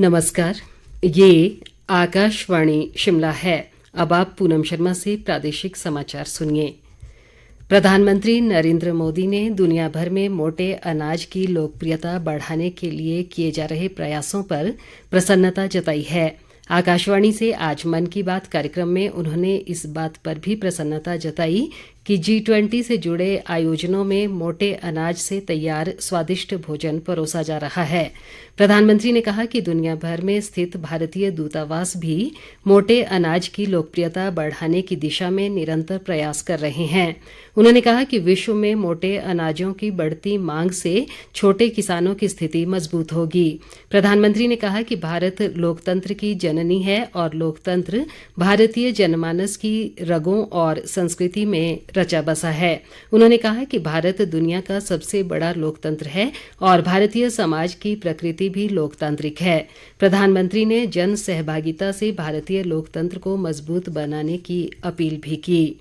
नमस्कार, ये आकाशवाणी शिमला है। अब आप पूनम शर्मा से प्रादेशिक समाचार सुनिए। प्रधानमंत्री नरेंद्र मोदी ने दुनिया भर में मोटे अनाज की लोकप्रियता बढ़ाने के लिए किए जा रहे प्रयासों पर प्रसन्नता जताई है। आकाशवाणी से आज मन की बात कार्यक्रम में उन्होंने इस बात पर भी प्रसन्नता जताई कि G20 से जुड़े आयोजनों में मोटे अनाज से तैयार स्वादिष्ट भोजन परोसा जा रहा है। प्रधानमंत्री ने कहा कि दुनिया भर में स्थित भारतीय दूतावास भी मोटे अनाज की लोकप्रियता बढ़ाने की दिशा में निरंतर प्रयास कर रहे हैं। उन्होंने कहा कि विश्व में मोटे अनाजों की बढ़ती मांग से छोटे किसानों की स्थिति मजबूत होगी। प्रधानमंत्री ने कहा कि भारत लोकतंत्र की जननी है और लोकतंत्र भारतीय जनमानस की रगों और संस्कृति में रचा बसा है। उन्होंने कहा कि भारत दुनिया का सबसे बड़ा लोकतंत्र है और भारतीय समाज की प्रकृति भी लोकतांत्रिक है। प्रधानमंत्री ने जन सहभागिता से भारतीय लोकतंत्र को मजबूत बनाने की अपील भी की।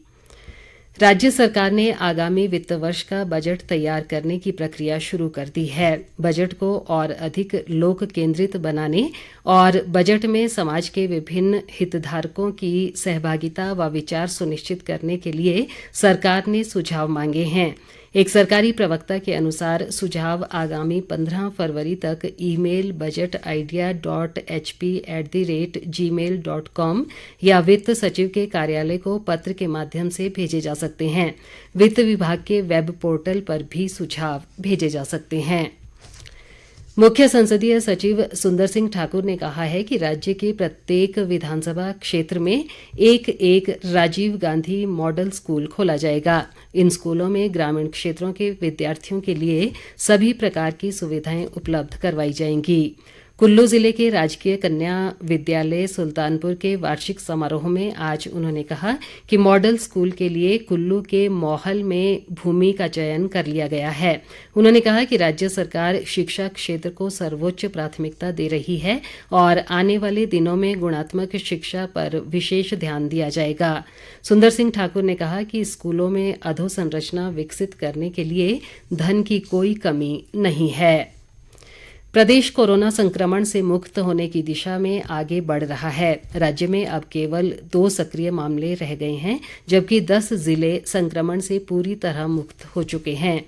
राज्य सरकार ने आगामी वित्त वर्ष का बजट तैयार करने की प्रक्रिया शुरू कर दी है। बजट को और अधिक लोक केंद्रित बनाने और बजट में समाज के विभिन्न हितधारकों की सहभागिता व विचार सुनिश्चित करने के लिए सरकार ने सुझाव मांगे हैं। एक सरकारी प्रवक्ता के अनुसार सुझाव आगामी 15 फरवरी तक ईमेल budgetidea.hp@gmail.com या वित्त सचिव के कार्यालय को पत्र के माध्यम से भेजे जा सकते हैं। वित्त विभाग के वेब पोर्टल पर भी सुझाव भेजे जा सकते हैं। मुख्य संसदीय सचिव सुंदर सिंह ठाकुर ने कहा है कि राज्य के प्रत्येक विधानसभा क्षेत्र में एक एक राजीव गांधी मॉडल स्कूल खोला जाएगा। इन स्कूलों में ग्रामीण क्षेत्रों के विद्यार्थियों के लिए सभी प्रकार की सुविधाएं उपलब्ध करवाई जाएंगी। कुल्लू जिले के राजकीय कन्या विद्यालय सुल्तानपुर के वार्षिक समारोह में आज उन्होंने कहा कि मॉडल स्कूल के लिए कुल्लू के मौहल में भूमि का चयन कर लिया गया है। उन्होंने कहा कि राज्य सरकार शिक्षा क्षेत्र को सर्वोच्च प्राथमिकता दे रही है और आने वाले दिनों में गुणात्मक शिक्षा पर विशेष ध्यान दिया जाएगा। सुंदर सिंह ठाकुर ने कहा कि स्कूलों में अधोसंरचना विकसित करने के लिए धन की कोई कमी नहीं है। प्रदेश कोरोना संक्रमण से मुक्त होने की दिशा में आगे बढ़ रहा है। राज्य में अब केवल 2 सक्रिय मामले रह गए हैं, जबकि 10 जिले संक्रमण से पूरी तरह मुक्त हो चुके हैं।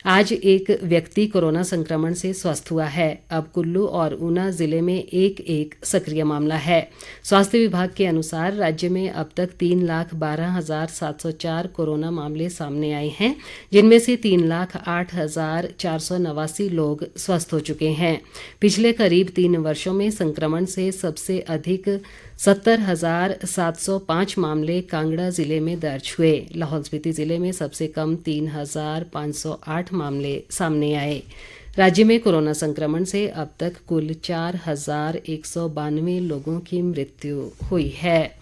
आज एक व्यक्ति कोरोना संक्रमण से स्वस्थ हुआ है। अब कुल्लू और ऊना जिले में एक एक सक्रिय मामला है। स्वास्थ्य विभाग के अनुसार राज्य में अब तक 3,12,704 कोरोना मामले सामने आए हैं, जिनमें से 3,08,489 लोग स्वस्थ हो चुके हैं। पिछले करीब 3 वर्षों में संक्रमण से सबसे अधिक 70,705 मामले कांगड़ा जिले में दर्ज हुए। लाहौल स्पीति जिले में सबसे कम 3,508 मामले सामने आए। राज्य में कोरोना संक्रमण से अब तक कुल 4,192 लोगों की मृत्यु हुई है।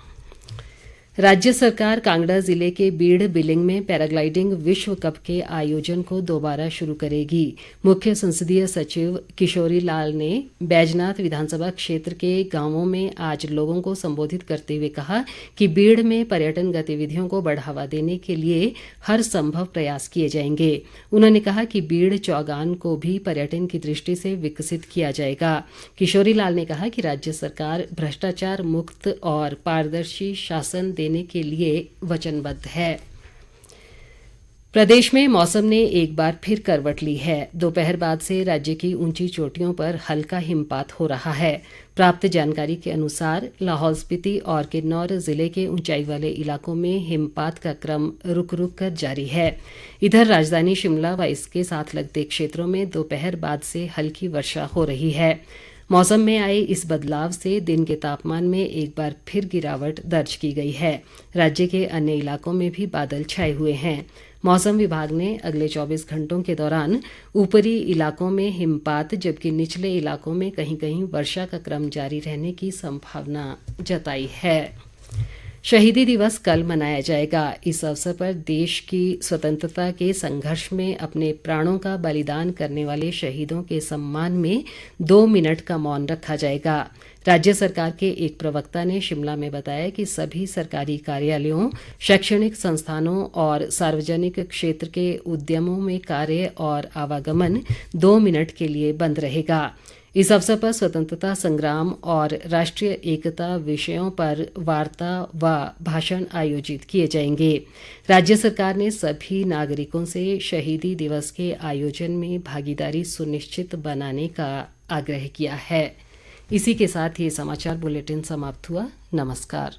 राज्य सरकार कांगड़ा जिले के बीड़ बिलिंग में पैराग्लाइडिंग विश्व कप के आयोजन को दोबारा शुरू करेगी। मुख्य संसदीय सचिव किशोरी लाल ने बैजनाथ विधानसभा क्षेत्र के गांवों में आज लोगों को संबोधित करते हुए कहा कि बीड़ में पर्यटन गतिविधियों को बढ़ावा देने के लिए हर संभव प्रयास किए जाएंगे। उन्होंने कहा कि बीड़ चौगान को भी पर्यटन की दृष्टि से विकसित किया जाएगा। किशोरी लाल ने कहा कि राज्य सरकार भ्रष्टाचार मुक्त और पारदर्शी शासन देने के लिए वचनबद्ध है। प्रदेश में मौसम ने एक बार फिर करवट ली है। दोपहर बाद से राज्य की ऊंची चोटियों पर हल्का हिमपात हो रहा है। प्राप्त जानकारी के अनुसार लाहौल स्पीति और किन्नौर जिले के ऊंचाई वाले इलाकों में हिमपात का क्रम रुक रुक कर जारी है। इधर राजधानी शिमला व इसके साथ लगते क्षेत्रों में दोपहर बाद से हल्की वर्षा हो रही है। मौसम में आए इस बदलाव से दिन के तापमान में एक बार फिर गिरावट दर्ज की गई है। राज्य के अन्य इलाकों में भी बादल छाए हुए हैं। मौसम विभाग ने अगले 24 घंटों के दौरान ऊपरी इलाकों में हिमपात जबकि निचले इलाकों में कहीं कहीं वर्षा का क्रम जारी रहने की संभावना जताई है। शहीदी दिवस कल मनाया जाएगा। इस अवसर पर देश की स्वतंत्रता के संघर्ष में अपने प्राणों का बलिदान करने वाले शहीदों के सम्मान में 2 मिनट का मौन रखा जाएगा। राज्य सरकार के एक प्रवक्ता ने शिमला में बताया कि सभी सरकारी कार्यालयों, शैक्षणिक संस्थानों और सार्वजनिक क्षेत्र के उद्यमों में कार्य और आवागमन 2 मिनट के लिए बंद रहेगा। इस अवसर पर स्वतंत्रता संग्राम और राष्ट्रीय एकता विषयों पर वार्ता व भाषण आयोजित किए जाएंगे। राज्य सरकार ने सभी नागरिकों से शहीदी दिवस के आयोजन में भागीदारी सुनिश्चित बनाने का आग्रह किया है। इसी के साथ ये समाचार बुलेटिन समाप्त हुआ। नमस्कार।